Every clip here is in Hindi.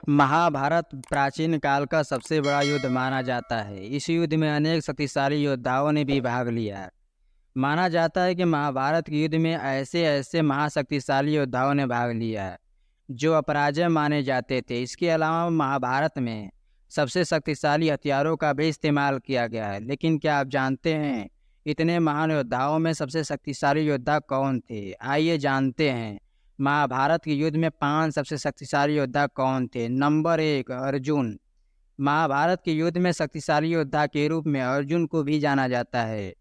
महाभारत प्राचीन काल का सबसे बड़ा युद्ध माना जाता है। इस युद्ध में अनेक शक्तिशाली योद्धाओं ने भी भाग लिया। माना जाता है कि महाभारत के युद्ध में ऐसे ऐसे महाशक्तिशाली योद्धाओं ने भाग लिया जो अपराजय माने जाते थे। इसके अलावा महाभारत में सबसे शक्तिशाली हथियारों का भी इस्तेमाल किया गया है। लेकिन क्या आप जानते हैं इतने महान योद्धाओं में सबसे शक्तिशाली योद्धा कौन थे? आइए जानते हैं महाभारत के युद्ध में 5 सबसे शक्तिशाली योद्धा कौन थे। नंबर 1, अर्जुन। महाभारत के युद्ध में शक्तिशाली योद्धा के रूप में अर्जुन को भी जाना जाता है।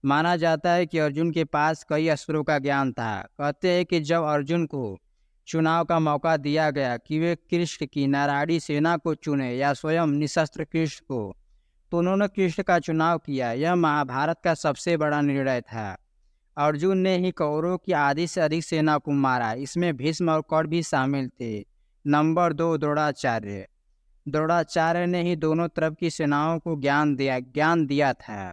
माना जाता है कि अर्जुन के पास कई अस्त्रों का ज्ञान था। कहते हैं कि जब अर्जुन को चुनाव का मौका दिया गया कि वे कृष्ण की नारायणी सेना को चुने या स्वयं निशस्त्र कृष्ण को, तो उन्होंने कृष्ण का चुनाव किया। यह महाभारत का सबसे बड़ा निर्णय था। अर्जुन ने ही कौरवों की आधी से अधिक सेना को मारा। इसमें भीष्म और कर्ण भी शामिल थे। नंबर 2, द्रोणाचार्य। द्रोणाचार्य ने ही दोनों तरफ की सेनाओं को ज्ञान दिया था।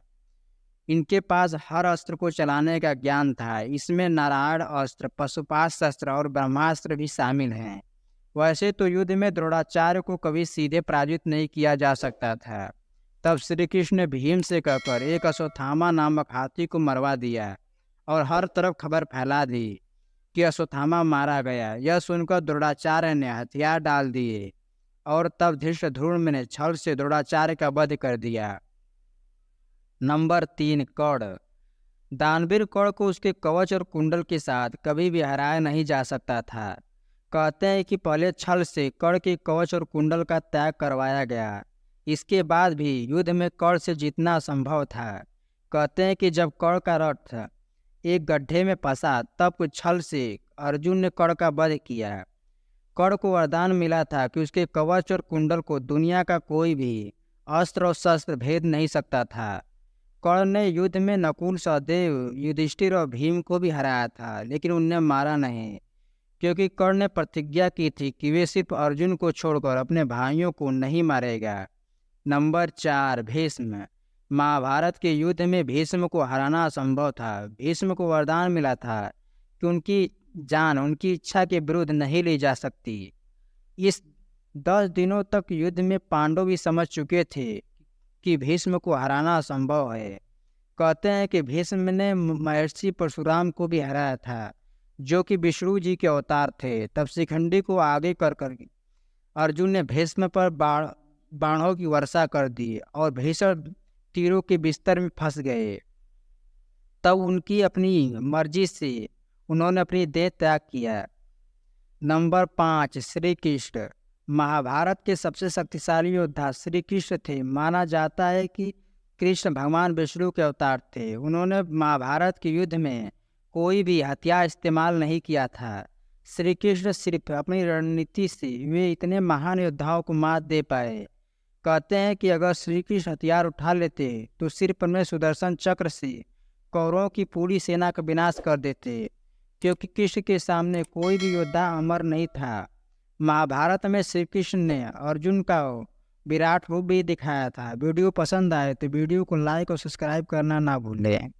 इनके पास हर अस्त्र को चलाने का ज्ञान था। इसमें नारायण अस्त्र, पशुपाश शस्त्र और ब्रह्मास्त्र भी शामिल हैं। वैसे तो युद्ध में द्रोणाचार्य को कभी सीधे पराजित नहीं किया जा सकता था। तब श्री कृष्ण ने भीम से कहकर एक अश्वत्थामा नामक हाथी को मरवा दिया और हर तरफ खबर फैला दी कि अश्वत्थामा मारा गया। यह सुनकर द्रोणाचार्य ने हथियार डाल दिए और तब धृष्टद्युम्न ने छल से द्रोणाचार्य का वध कर दिया। नंबर 3, कर्ण। दानवीर कर्ण को उसके कवच और कुंडल के साथ कभी भी हराया नहीं जा सकता था। कहते हैं कि पहले छल से कर्ण के कवच और कुंडल का त्याग करवाया गया। इसके बाद भी युद्ध में कर्ण से जीतना असंभव था। कहते हैं कि जब कर्ण का रथ एक गड्ढे में फंसा तब छल से अर्जुन ने कर्ण का वध किया। कर्ण को वरदान मिला था कि उसके कवच और कुंडल को दुनिया का कोई भी अस्त्र और शस्त्र भेद नहीं सकता था। कर्ण ने युद्ध में नकुल, सहदेव, युधिष्ठिर और भीम को भी हराया था, लेकिन उन्हें मारा नहीं, क्योंकि कर्ण ने प्रतिज्ञा की थी कि वे सिर्फ अर्जुन को छोड़कर अपने भाइयों को नहीं मारेगा। नंबर 4, भीष्म। महाभारत के युद्ध में भीष्म को हराना असंभव था। भीष्म को वरदान मिला था कि उनकी जान उनकी इच्छा के विरुद्ध नहीं ली जा सकती। इस 10 दिनों तक युद्ध में पांडव भी समझ चुके थे कि भीष्म को हराना असंभव है। कहते हैं कि भीष्म ने महर्षि परशुराम को भी हराया था, जो कि विष्णु जी के अवतार थे। तब शिखंडी को आगे कर अर्जुन ने भीष्म पर बाणों की वर्षा कर दी और भीषण तीरों के बिस्तर में फंस गए। तब उनकी अपनी मर्जी से उन्होंने अपनी देह त्याग किया। नंबर 5, श्री कृष्ण। महाभारत के सबसे शक्तिशाली योद्धा श्री कृष्ण थे। माना जाता है कि कृष्ण भगवान विष्णु के अवतार थे। उन्होंने महाभारत के युद्ध में कोई भी हथियार इस्तेमाल नहीं किया था। श्री कृष्ण सिर्फ अपनी रणनीति से वे इतने महान योद्धाओं को मात दे पाए। कहते हैं कि अगर श्री कृष्ण हथियार उठा लेते तो सिर्फ अपने सुदर्शन चक्र से कौरवों की पूरी सेना का विनाश कर देते, क्योंकि कृष्ण के सामने कोई भी योद्धा अमर नहीं था। महाभारत में श्री कृष्ण ने अर्जुन का विराट रूप भी दिखाया था। वीडियो पसंद आए तो वीडियो को लाइक और सब्सक्राइब करना ना भूलें।